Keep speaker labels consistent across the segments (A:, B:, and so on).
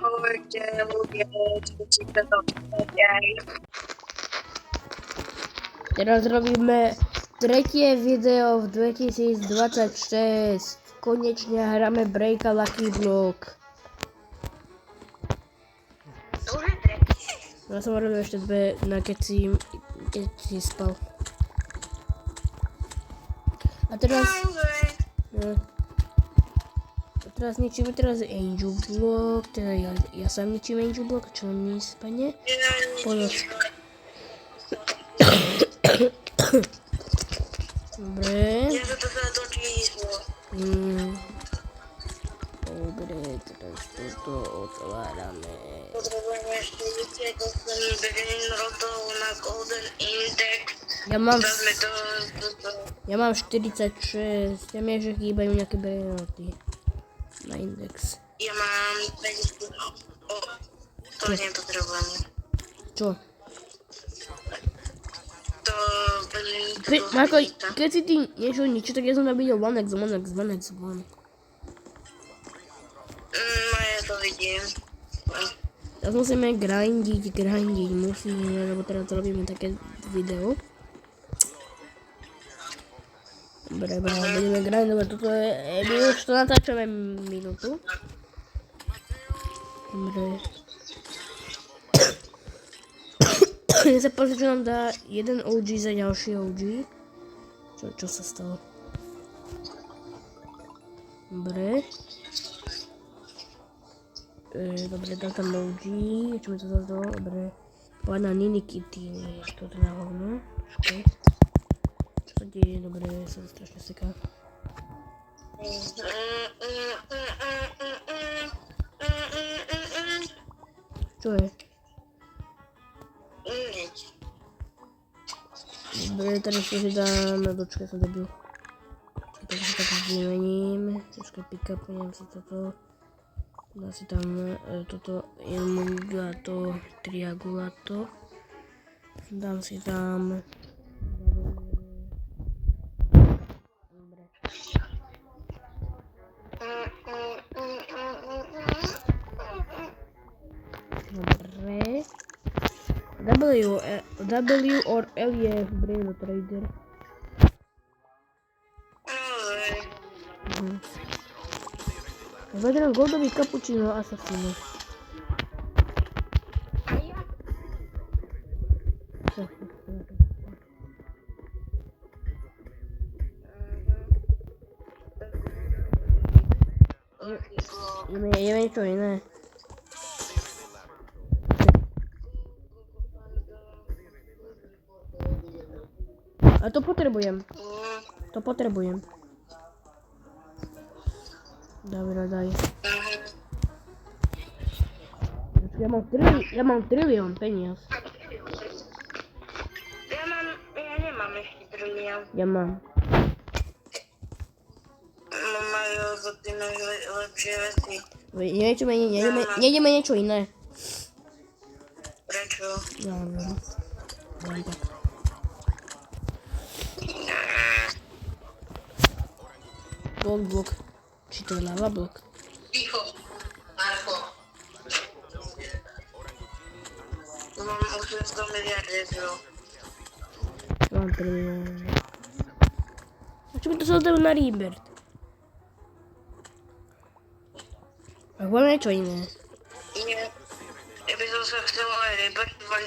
A: Ahojte, ľudia, čo si to aj.
B: Teraz robíme tretie video v 2026. Konečne hráme Breaka Lucky Block.
A: To už je tretí.
B: Ja som robil ešte dve, keď si spal. A teraz... No. A teraz ničíme Angel Block, teda ja sám ničím Angel Block, čo mi spadne. Poď. Dobre.
A: Ja sa to do číslo.
B: Dobre, teraz toto otvárame.
A: Potrebujeme 48 billion rotov na Golden Index.
B: Ja mám 46, ja mi že chýbajú nejaké brenoty na index.
A: Ja mám 50. To nepotrebujem.
B: Čo?
A: To
B: Marko, keď si ty niečo ničí, tak ja som tam videl 1x.
A: No ja to vidím.
B: Teraz musíme grindiť, musíme, lebo teraz robíme také video. Dobre, budeme grindovať, toto je, my už to natáčame minútu. Dobre. Ja sa pozrieť, čo nám dá jeden OG za ďalší OG. Čo sa stalo? Dobre. Dobre, dám tam OG, čo mi to zase dalo? Dobre. Pána Nini Kitty, to je na hovno. Počkej. Čo sa deje? Dobre, sa to strašne seká. Čo je? Dobre, tady si dám, dočkaj som debil. Takže si tak vymením, troška pick-up, neviem si toto. Dá si tam toto emulgato, triangulato. Dám si tam... Dobre. W or L je Brain Trader. Vedem goldový cappuccino assassino. Je niečo iné. A to potrebujem. Dobre, daj. Ja mám trilión peniaz.
A: Ja nemám ešte trilión.
B: Ja mám.
A: Majú za tým lepšie veci.
B: Nejdeme niečo iné.
A: Prečo?
B: Ja neviem. Daj tak. Gold block. Či to je lava block?
A: Ticho, Marko. Mám 800 miliard eur.
B: Mám trilión. A čo by to sa dalo na Rebirth? A máme niečo iné.
A: Nie. Ja by som sa chcel aj reportovať,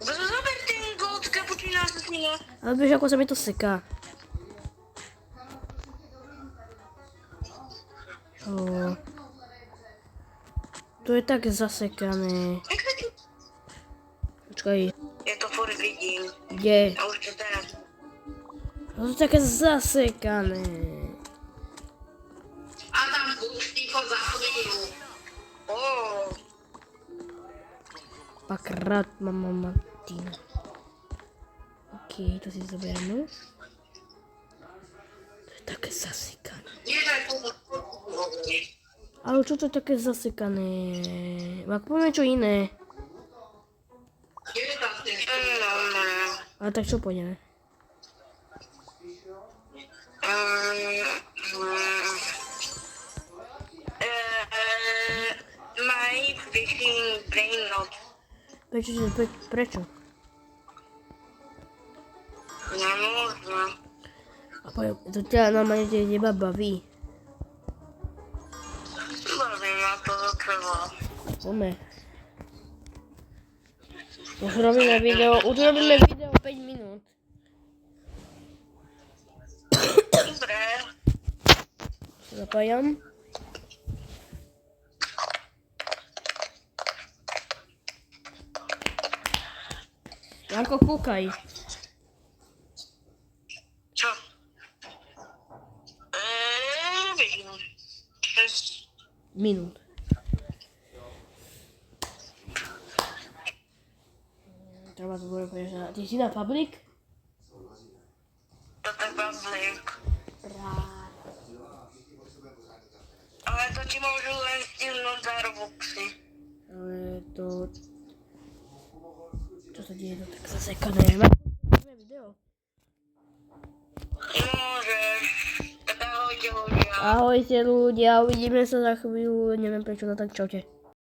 A: zober ten gold cappuccino assassino.
B: Ale vieš, ako sa mi to seká. To je tak zasekané. Počkaj.
A: Ja to furt vidím.
B: Kde?
A: A už to teraz.
B: To je také zasekané.
A: Adam, buď ticho za chvíľu.
B: Pakrát, mama Martina. OK, to si zoberieme. To je také zasekané. Ale čo to je také zasekané? Ak poďme čo iné. Ale tak čo pôjdeme?
A: My fishing brain not.
B: Prečo?
A: Nemôžem.
B: A poviem, to ťa normálne teba baví.
A: Baví ma to docela.
B: Poďme. Už robíme video 5 minút.
A: Dobre.
B: Zapájam. Janko, kúkaj.
A: Čo? Vidím. 6
B: Minút. Treba to bude povedať. Ty si na public?
A: to je public. Ale to ti môžu len stihnúť za Robuxy.
B: Ale to... Čo sa deje? To tak zasekané. Máme video.
A: Môžeš. Tak ahojte ľudia.
B: Ahojte ľudia, uvidíme sa za chvíľu. Neviem prečo, no tak čaute.